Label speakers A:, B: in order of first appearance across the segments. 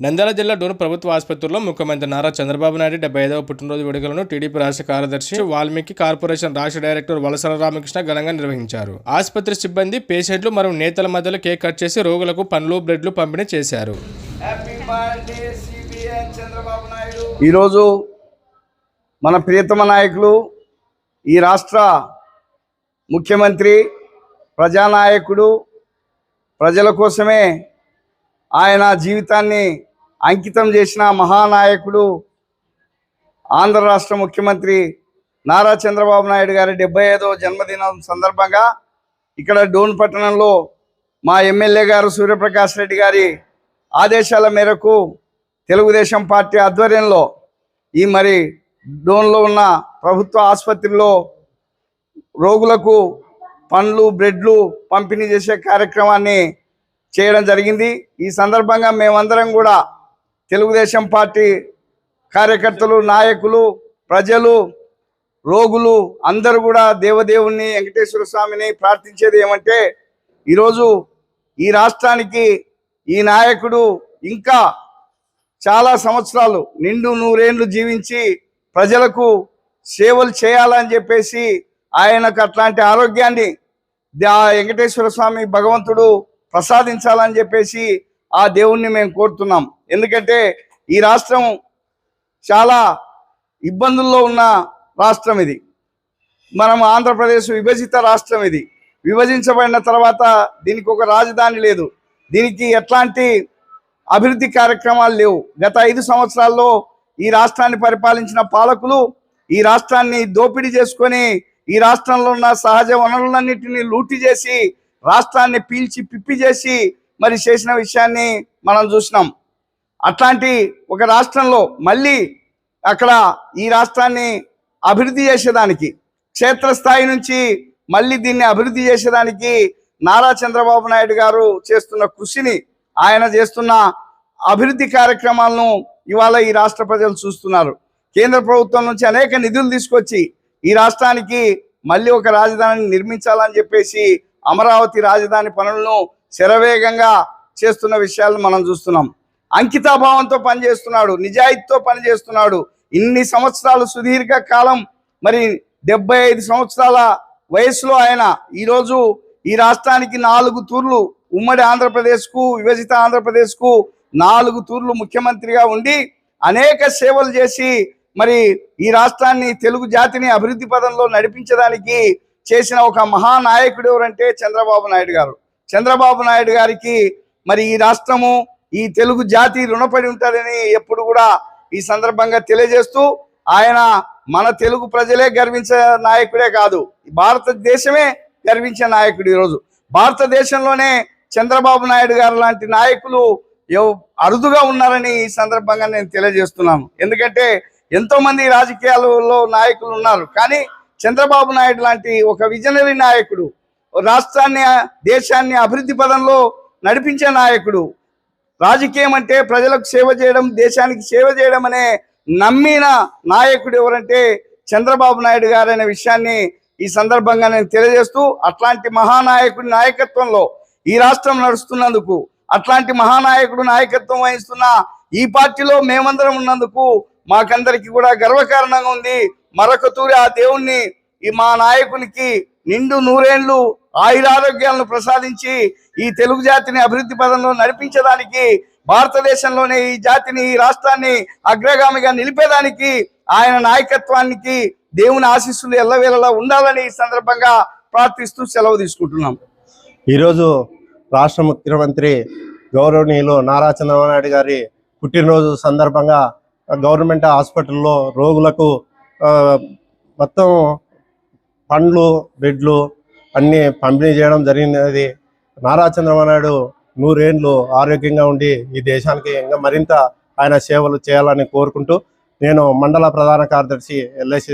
A: నంద్యాల జిల్లా డోన్ ప్రభుత్వ ఆసుపత్రిలో ముఖ్యమంత్రి నారా చంద్రబాబు నాయుడు 75వ పుట్టినరోజు వేడుకలను టీడీపీ రాష్ట్ర కార్యదర్శి వాల్మీకి కార్పొరేషన్ రాష్ట్ర డైరెక్టర్ వలసల రామకృష్ణ ఘనంగా నిర్వహించారు. ఆసుపత్రి సిబ్బంది, పేషెంట్లు మరియు నేతల మధ్యలో కేక్ కట్ చేసి రోగులకు పండ్లు, బ్రెడ్లు పంపిణీ చేశారు.
B: ఈరోజు మన ప్రియతమ నాయకులు, ఈ రాష్ట్ర ముఖ్యమంత్రి, ప్రజానాయకుడు, ప్రజల కోసమే ఆయన జీవితాన్ని అంకితం చేసిన మహానాయకుడు, ఆంధ్ర రాష్ట్ర ముఖ్యమంత్రి నారా చంద్రబాబు నాయుడు గారి 75వ జన్మదినం సందర్భంగా ఇక్కడ డోన్ పట్టణంలో మా ఎమ్మెల్యే గారు సూర్యప్రకాష్ రెడ్డి గారి ఆదేశాల మేరకు తెలుగుదేశం పార్టీ ఆధ్వర్యంలో ఈ డోన్లో ఉన్న ప్రభుత్వ ఆసుపత్రిలో రోగులకు పండ్లు, బ్రెడ్లు పంపిణీ చేసే కార్యక్రమాన్ని చేయడం జరిగింది. ఈ సందర్భంగా మేమందరం కూడా తెలుగుదేశం పార్టీ కార్యకర్తలు, నాయకులు, ప్రజలు, రోగులు అందరూ కూడా దేవదేవుణ్ణి, వెంకటేశ్వర స్వామిని ప్రార్థించేది ఏమంటే, ఈరోజు ఈ రాష్ట్రానికి ఈ నాయకుడు ఇంకా చాలా సంవత్సరాలు నిండు నూరేండ్లు జీవించి ప్రజలకు సేవలు చేయాలని చెప్పేసి ఆయనకు అట్లాంటి ఆరోగ్యాన్ని వెంకటేశ్వర స్వామి భగవంతుడు ప్రసాదించాలని చెప్పేసి ఆ దేవుణ్ణి మేము కోరుతున్నాం. ఎందుకంటే ఈ రాష్ట్రం చాలా ఇబ్బందుల్లో ఉన్న రాష్ట్రం ఇది. మనం ఆంధ్రప్రదేశ్ విభజిత రాష్ట్రం ఇది. విభజించబడిన తర్వాత దీనికి ఒక రాజధాని లేదు, దీనికి ఎట్లాంటి అభివృద్ధి కార్యక్రమాలు లేవు. గత 5 సంవత్సరాల్లో ఈ రాష్ట్రాన్ని పరిపాలించిన పాలకులు ఈ రాష్ట్రాన్ని దోపిడీ చేసుకొని ఈ రాష్ట్రంలో ఉన్న సహజ వనరులన్నింటినీ లూటి చేసి రాష్ట్రాన్ని పీల్చి పిప్పి చేసి చేసిన విషయాన్ని మనం చూసినాం. అట్లాంటి ఒక రాష్ట్రంలో మళ్ళీ అక్కడ ఈ రాష్ట్రాన్ని అభివృద్ధి చేసేదానికి, క్షేత్రస్థాయి నుంచి మళ్ళీ దీన్ని అభివృద్ధి చేసేదానికి నారా చంద్రబాబు నాయుడు గారు చేస్తున్న కృషిని, ఆయన చేస్తున్న అభివృద్ధి కార్యక్రమాలను ఇవాళ ఈ రాష్ట్ర ప్రజలు చూస్తున్నారు. కేంద్ర ప్రభుత్వం నుంచి అనేక నిధులు తీసుకొచ్చి ఈ రాష్ట్రానికి మళ్ళీ ఒక రాజధానిని నిర్మించాలని చెప్పేసి అమరావతి రాజధాని పనులను శరవేగంగా చేస్తున్న విషయాలను మనం చూస్తున్నాం. అంకితాభావంతో పనిచేస్తున్నాడు, నిజాయితీతో పనిచేస్తున్నాడు. ఇన్ని సంవత్సరాలు సుదీర్ఘ కాలం 75 సంవత్సరాల వయసులో ఆయన ఈరోజు ఈ రాష్ట్రానికి 4 తూర్లు, ఉమ్మడి ఆంధ్రప్రదేశ్కు, విభజిత ఆంధ్రప్రదేశ్కు 4 తూర్లు ముఖ్యమంత్రిగా ఉండి అనేక సేవలు చేసి ఈ రాష్ట్రాన్ని, తెలుగు జాతిని అభివృద్ధి పదంలో నడిపించడానికి చేసిన ఒక మహానాయకుడు ఎవరంటే చంద్రబాబు నాయుడు గారు. చంద్రబాబు నాయుడు గారికి ఈ రాష్ట్రము, ఈ తెలుగు జాతి రుణపడి ఉంటుందని ఎప్పుడు కూడా ఈ సందర్భంగా తెలియజేస్తూ, ఆయన మన తెలుగు ప్రజలే గర్వించే నాయకుడే కాదు, భారతదేశమే గర్వించే నాయకుడు. ఈరోజు భారతదేశంలోనే చంద్రబాబు నాయుడు గారు లాంటి నాయకులు అరుదుగా ఉన్నారని ఈ సందర్భంగా నేను తెలియజేస్తున్నాను. ఎందుకంటే ఎంతోమంది రాజకీయాలలో నాయకులు ఉన్నారు, కానీ చంద్రబాబు నాయుడు లాంటి ఒక విజనరీ నాయకుడు, రాష్ట్రాన్ని, దేశాన్ని అభివృద్ధి పదంలో నడిపించే నాయకుడు, రాజకీయం అంటే ప్రజలకు సేవ చేయడం, దేశానికి సేవ చేయడం అనే నమ్మిన నాయకుడు ఎవరంటే చంద్రబాబు నాయుడు గారు అనే విషయాన్ని ఈ సందర్భంగా నేను తెలియజేస్తూ, అట్లాంటి మహానాయకుడి నాయకత్వంలో ఈ రాష్ట్రం నడుస్తున్నందుకు, అట్లాంటి మహానాయకుడు నాయకత్వం వహిస్తున్న ఈ పార్టీలో మేమందరం ఉన్నందుకు మాకందరికి కూడా గర్వకారణంగా ఉంది. మరొక తూరి ఆ దేవుణ్ణి, మా నాయకునికి నిండు నూరేళ్లు ఆయురారోగ్యాలను ప్రసాదించి ఈ తెలుగు జాతిని అభివృద్ధి పదంలో నడిపించడానికి, భారతదేశంలోనే ఈ జాతిని, ఈ రాష్ట్రాన్ని అగ్రగామిగా నిలిపేదానికి ఆయన నాయకత్వానికి దేవుని ఆశీస్సులు ఎల్లవేళలా ఉండాలని ఈ సందర్భంగా ప్రార్థిస్తూ సెలవు తీసుకుంటున్నాం.
C: ఈరోజు రాష్ట్ర ముఖ్యమంత్రి గౌరవనీయులు నారా చంద్రబాబు నాయుడు గారి పుట్టినరోజు సందర్భంగా గవర్నమెంట్ హాస్పిటల్లో రోగులకు మొత్తం పండ్లు, బెడ్లు అన్నీ పంపిణీ చేయడం జరిగినది. నారా చంద్రబాబు నాయుడు 100 ఏళ్ళు ఆరోగ్యంగా ఉండి ఈ దేశానికి ఇంకా మరింత ఆయన సేవలు చేయాలని కోరుకుంటూ, నేను మండల ప్రధాన కార్యదర్శి ఎల్ఐసి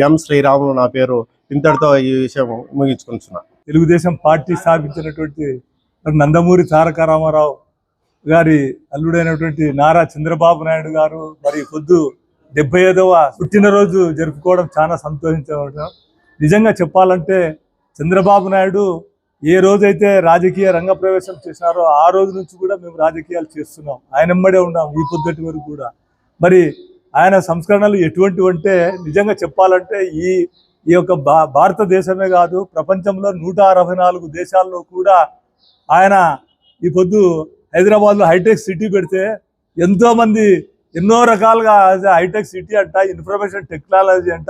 C: ఎం శ్రీరాములు నా పేరు. ఇంతటితో ఈ విషయం ముగించుకుంటున్నాను.
D: తెలుగుదేశం పార్టీ స్థాపించినటువంటి నందమూరి తారక రామారావు గారి అల్లుడైనటువంటి నారా చంద్రబాబు నాయుడు గారు పొద్దు 75వ పుట్టినరోజు జరుపుకోవడం చాలా సంతోషించడం. నిజంగా చెప్పాలంటే చంద్రబాబు నాయుడు ఏ రోజైతే రాజకీయ రంగ ప్రవేశం చేసినారో ఆ రోజు నుంచి కూడా మేము రాజకీయాలు చేస్తున్నాం. ఆయన ఎమ్మడే ఉన్నాం ఈ పొద్దుటి వరకు కూడా. మరి ఆయన సంస్కరణలు ఎటువంటివి అంటే నిజంగా చెప్పాలంటే ఈ యొక్క భారతదేశమే కాదు, ప్రపంచంలో 164 దేశాల్లో కూడా ఆయన ఈ పొద్దు హైదరాబాద్లో హైటెక్ సిటీ పెడితే ఎంతోమంది ఎన్నో రకాలుగా హైటెక్ సిటీ అంట, ఇన్ఫర్మేషన్ టెక్నాలజీ అంట,